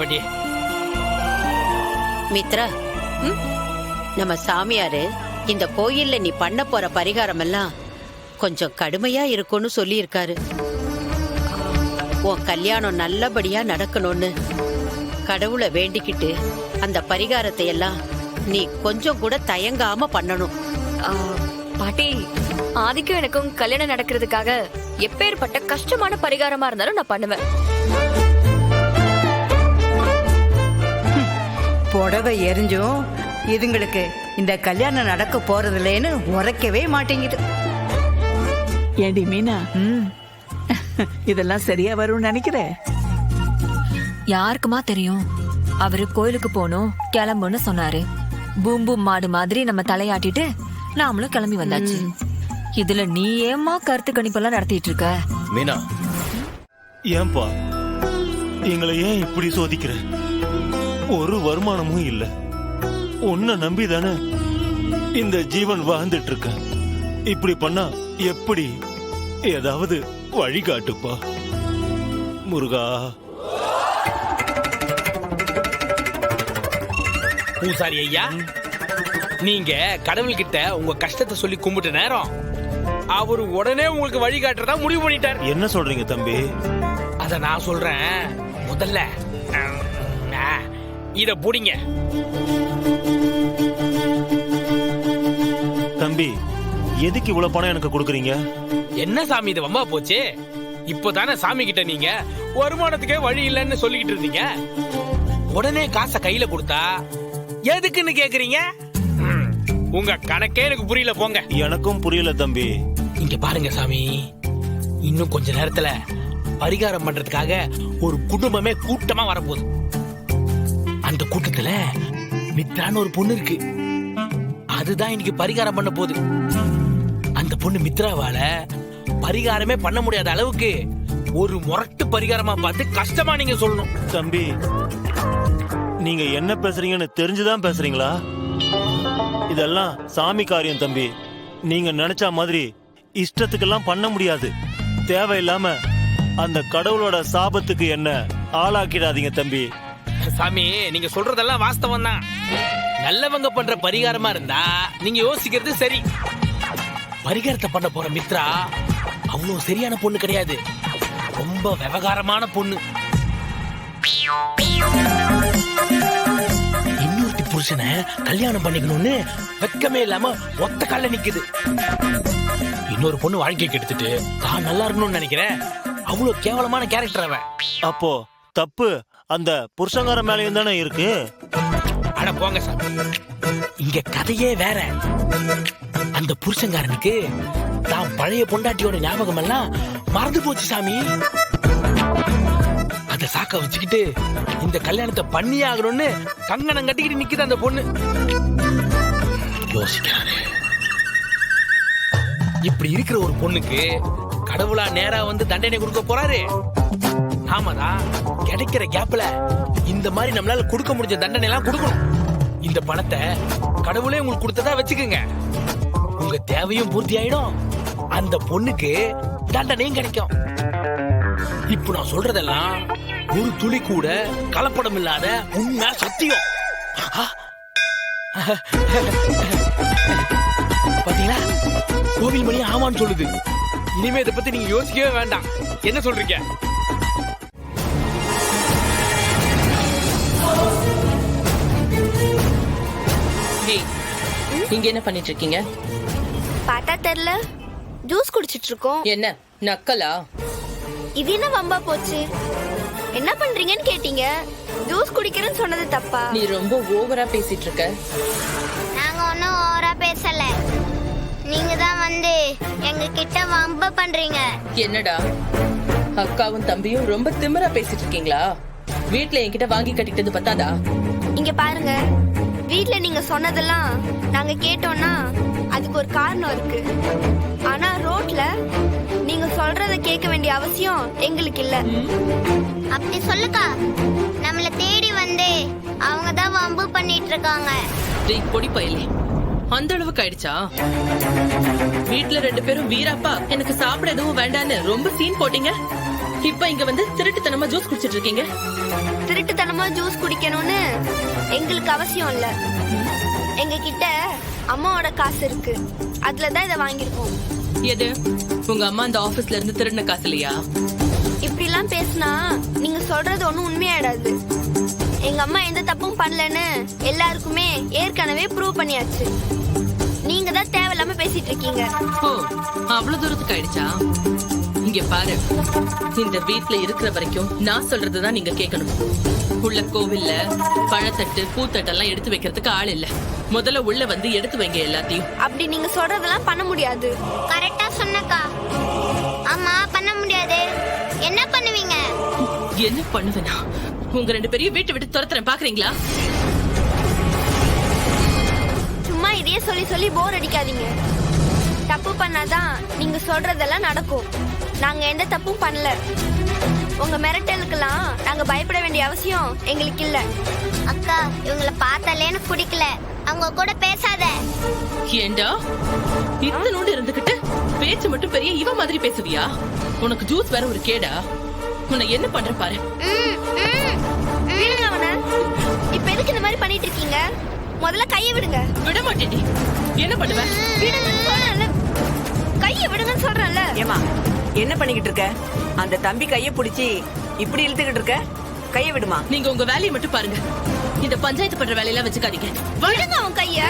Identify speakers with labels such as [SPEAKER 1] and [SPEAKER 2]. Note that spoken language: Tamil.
[SPEAKER 1] பாட்டி.
[SPEAKER 2] மித்ரா, நம்ம சாமியாரு இந்த கோயில்ல நீ பண்ண போற பரிகாரம் எல்லாம் கொஞ்சம் கடுமையா இருக்கும்னு சொல்லி இருக்காரு. உன் கல்யாணம் நல்லபடியா நடக்கணும்னு கடவுளை வேண்டிக்கிட்டு அந்த பரிகாரத்தை எல்லாம் நீ கொஞ்சம் கூட தயங்காம பண்ணணும்.
[SPEAKER 3] பாட்டி, ஆதிக்கும் எனக்கும் கல்யாணம் நடக்கிறதுக்காக எப்பேற்பட்ட கஷ்டமான பரிகாரமா இருந்தாலும் நான் பண்ணுவேன்.
[SPEAKER 4] புடவை எரிஞ்சும் இதுங்களுக்கு இந்த கல்யாணம் நடக்க போறதில்லைன்னு உரைக்கவே மாட்டேங்குது.
[SPEAKER 5] ஏண்டி மீனா, இதெல்லாம் சரியா வரும்னு நினைக்கிறேன்.
[SPEAKER 3] யாருக்குமா தெரியும்? அவரு கோயிலுக்கு போகணும் கிளம்புன்னு சொன்னாரு. பூம்பு மாடு மாதிரி நம்ம தலையாட்டிட்டு நாமளும் கிளம்பி வந்தாச்சு. இதுல நீ ஏமா கருத்து கணிப்பெல்லாம் நடத்திட்டு இருக்க?
[SPEAKER 6] மீனா,
[SPEAKER 7] ஏன்பா எங்களை ஏன் இப்படி சோதிக்கிற? ஒரு வருமானமும் இல்ல, உன்னை நம்பிதானே இந்த ஜீவன் வாழ்ந்துட்டு இருக்க. இப்படி பண்ணா எப்படி? ஏதாவது வழிகாட்டுப்பா முருகா.
[SPEAKER 1] பூசாரி ஐயா, நீங்க கடவுள்கிட்ட உங்க கஷ்டத்தை சொல்லி கும்பிட்ட நேரம் அவரு உடனே உங்களுக்கு வழிகாட்டுறதா முடிவு பண்ணிட்டார்.
[SPEAKER 7] என்ன சொல்றீங்க தம்பி?
[SPEAKER 1] அத நான் சொல்றேன். முதல்ல இத புடிங்க.
[SPEAKER 7] தம்பி, எதுக்கு இவ்வளவு பணம் எனக்கு கொடுக்குறீங்க?
[SPEAKER 1] என்ன சாமி இது வம்பா போச்சு? இப்பதானே சாமி கிட்ட நீங்க வருமானத்துக்கே வழி இல்லைன்னு சொல்லிக்கிட்டு இருந்தீங்க. உடனே காசை கையில கொடுத்தா எதுக்குன்னு கேக்குறீங்க? உங்க கணக்கே எனக்கு புரியல போங்க.
[SPEAKER 7] எனக்கும் புரியல தம்பி.
[SPEAKER 1] இங்க பாருங்க சாமி, இன்னும் கொஞ்ச நேரத்துல பரிகாரம் பண்றதுக்காக ஒரு குடும்பமே கூட்டமா வரப்போகுது. அந்த கூட்டத்துல மித்ரான்னு ஒரு பொண்ணு இருக்கு. அதுதான் இன்னைக்கு பரிகாரம் பண்ண போகுது. அந்த பொண்ணு மித்ராவால பரிகாரமே பண்ண முடியாத அளவுக்கு ஒரு முரட்டு பரிகாரமா பார்த்து கஷ்டமா நீங்க சொல்லணும்.
[SPEAKER 7] தம்பி, நீங்க என்ன பேசுறீங்கன்னு தெரிஞ்சுதான் பேசுறீங்களா? இதெல்லாம் சாமி காரியம் தம்பி. நீங்க நினைச்ச மாதிரி இஷ்டத்துக்கெல்லாம் பண்ண முடியாது. தேவையில்லாம அந்த கடவுளோட சாபத்துக்கு என்ன ஆளாக்கிடாதீங்க தம்பி.
[SPEAKER 1] சாமி, நீங்க சொல்றதெல்லாம் வாஸ்தவம் தான். நல்லவங்க பண்ற பரிகாரமா இருந்தா நீங்க யோசிக்கிறது சரி. பரிகாரத்தை பண்ண போற மித்ரா அவ்வளவு சரியான பொண்ணு கிடையாது. ரொம்ப விவகாரமான பொண்ணு. இன்னொருத்தி புருஷனை கல்யாணம் பண்ணிக்கணும்னு வெக்கமே இல்லாம ஒத்த கால்ல நிக்குது. இன்னொரு பொண்ணு வாழ்க்கையை கெடுத்துட்டு தான் நல்லா இருக்கணும்னு நினைக்கிறேன். அவ்வளவு கேவலமான கேரக்டர் அவன்.
[SPEAKER 7] அப்போ தப்பு அந்த புருஷங்கார மேலயும் தானே இருக்கு.
[SPEAKER 1] அட போங்க சாமி, இங்க கதையே வேற. அந்த புருஷங்காரனுக்கு தான் பழைய பொண்டாட்டியோட ஞாபகம் எல்லாம் மறந்து போச்சு சாமி. அத சாக்க வச்சுக்கிட்டு இந்த கல்யாணத்தை பண்ணி ஆகணும்னு கங்கணம் கட்டிக்கிட்டு நிக்குது அந்த பொண்ணு. யோசிக்கிறாரு. இப்படி இருக்கிற ஒரு பொண்ணுக்கு கடவுளா நேரா வந்து தண்டனை கொடுக்க போறாரு. நாம தான் கிடைக்கிற கேப்ல இந்த மாதிரி நம்மளால கொடுக்க முடிஞ்ச தண்டனை எல்லாம் கொடுக்கணும். இந்த பணத்தை கடவுளே உங்களுக்கு கொடுத்ததா வச்சுக்கோங்க. உங்க தேவையும் பூர்த்தி ஆயிடும், அந்த பொண்ணுக்கு தண்டனையும் கிடைக்கும். இப்ப நான் சொல்றதெல்லாம் ஒரு துளி கூட கலப்படம் இல்லாத உண்மை சத்தியம். பாத்தீங்களா, கோவில் மணி ஆமான்னு சொல்லுது. இனிமே இதை பத்தி நீங்க யோசிக்கவே வேண்டாம். என்ன சொல்றீங்க?
[SPEAKER 8] இங்க என்ன பண்ணிட்டு இருக்கீங்க?
[SPEAKER 9] பார்த்தா தெரியல, ஜூஸ் குடிச்சிட்டு இருக்கோம்.
[SPEAKER 8] என்ன நக்கலா?
[SPEAKER 9] இது என்ன வம்பா போச்சு? என்ன பண்றீங்கன்னு கேட்டீங்க, ஜூஸ் குடிக்கிறேன்னு சொன்னது தப்பா?
[SPEAKER 8] நீ ரொம்ப ஓவரா பேசிட்டு இருக்க.
[SPEAKER 9] நாங்க ஒன்னும் ஓவரா பேசல, நீங்க தான் வந்து எங்க கிட்ட வம்பா பண்றீங்க.
[SPEAKER 8] என்னடா, அக்காவும் தம்பியும் ரொம்ப திமிரா பேசிட்டு இருக்கீங்களா? வீட்ல என்கிட்ட வாங்கி கட்டிக்கிட்டது பத்தாதா?
[SPEAKER 9] இங்க பாருங்க, வீட்ல நீங்க சொன்னதெல்லாம் நாங்க கேட்டோம்னா அதுக்கு ஒரு காரணம் இருக்கு. ஆனா ரோட்ல நீங்க சொல்றத கேட்க வேண்டிய அவசியம் எங்களுக்கு இல்ல. அப்படி சொல்லுக்கா, நம்மள தேடி வந்து அவங்க தான் வம்பு பண்ணிட்டு இருக்காங்க.
[SPEAKER 8] டேய் பொடி பையலே, அந்த அளவுக்கு ஆயிடுச்சா? வீட்ல ரெண்டு பேரும் வீராப்பா எனக்கு சாப்பிட எதுவும் வேண்டான்னு ரொம்ப சீன் போட்டீங்க. இப்ப இங்க வந்து திருட்டுத்தனமா ஜூஸ் குடிச்சிட்டு இருக்கீங்க.
[SPEAKER 9] திருட்டுத்தனமா ஜூஸ் குடிக்கணும்னு எங்களுக்கு அவசியம் இல்ல. எங்க கிட்ட அம்மாவோட காசு இருக்கு, அதுலதான் இதை வாங்கியிருக்கோம்.
[SPEAKER 8] எது உங்க அம்மா அந்த ஆபீஸ்ல இருந்து திருடின காசு இல்லையா?
[SPEAKER 9] இப்படி எல்லாம் பேசினா நீங்க சொல்றது ஒண்ணும் உண்மையாடாது. எங்க அம்மா எந்த தப்பும் பண்ணலன்னு எல்லாருக்குமே ஏற்கனவே ப்ரூவ் பண்ணியாச்சு. நீங்க தான் தேவையில்லாம பேசிட்டு இருக்கீங்க.
[SPEAKER 8] ஓ, அவ்வளவு தூரத்துக்கு ஆயிடுச்சா? இங்க பாரு, இந்த வீட்ல இருக்கிற வரைக்கும் நான் சொல்றதுதான் நீங்க கேட்கணும். உள்ள கோவில்ல பழத்தட்டு பூத்தட்டெல்லாம் எடுத்து வைக்கிறதுக்கு ஆள் இல்ல. முதல்ல உள்ள வந்து எடுத்து வைங்க எல்லாத்தையும்.
[SPEAKER 9] அப்படி நீங்க சொல்றதெல்லாம் பண்ண முடியாது.
[SPEAKER 6] கரெக்டா சொன்னக்கா. ஆமா, பண்ண முடியாது. என்ன பண்ணுவீங்க?
[SPEAKER 8] என்ன பண்ணுவேனா? உங்க 2 பேரையும் வீட்டை விட்டு துரத்துறேன், பாக்குறீங்களா?
[SPEAKER 9] சும்மா இதையே சொல்லி சொல்லி போர் அடிக்காதீங்க. தப்பு பண்ணாதான் நீங்க சொல்றதெல்லாம் நடக்கும். நாங்க எந்த தப்பும் பண்ணல. உங்க மிரட்டலுக்கெல்லாம் நாங்க பயப்பட வேண்டிய அவசியம் எங்களுக்கு இல்ல.
[SPEAKER 6] அக்கா, இவங்கள பார்த்தாலே எனக்கு பிடிக்கல. அவங்க கூட பேசாத.
[SPEAKER 8] ஏண்டா இத்தனோடு இருந்துகிட்டு பேச்சு மட்டும் பெரிய இவ மாதிரி பேசுவியா? உனக்கு ஜூஸ் வேற ஒரு கேடா? உன்னை என்ன பண்ற பாரு.
[SPEAKER 9] விடுங்க அவன. இப்ப எதுக்கு இந்த மாதிரி பண்ணிட்டு இருக்கீங்க? முதல்ல கையை விடுங்க.
[SPEAKER 8] விட மாட்டேன். என்ன பண்ணுவ?
[SPEAKER 9] விடுங்கன்னு சொல்றேன்ல. கையை விடுங்கன்னு சொல்றேன்ல.
[SPEAKER 10] ஏமா, என்ன பண்ணிக்கிட்டு இருக்க? அந்த தம்பி கைய பிடிச்சி இப்படி இழுத்துக்கிட்டு இருக்க. கைய விடுமா.
[SPEAKER 8] நீங்க உங்க வேலையை மட்டும் பாருங்க. இந்த பஞ்சாயத்து பண்ற வேலையெல்லாம் வச்சுக்காதீங்க.
[SPEAKER 9] விடுங்க அவன் கைய.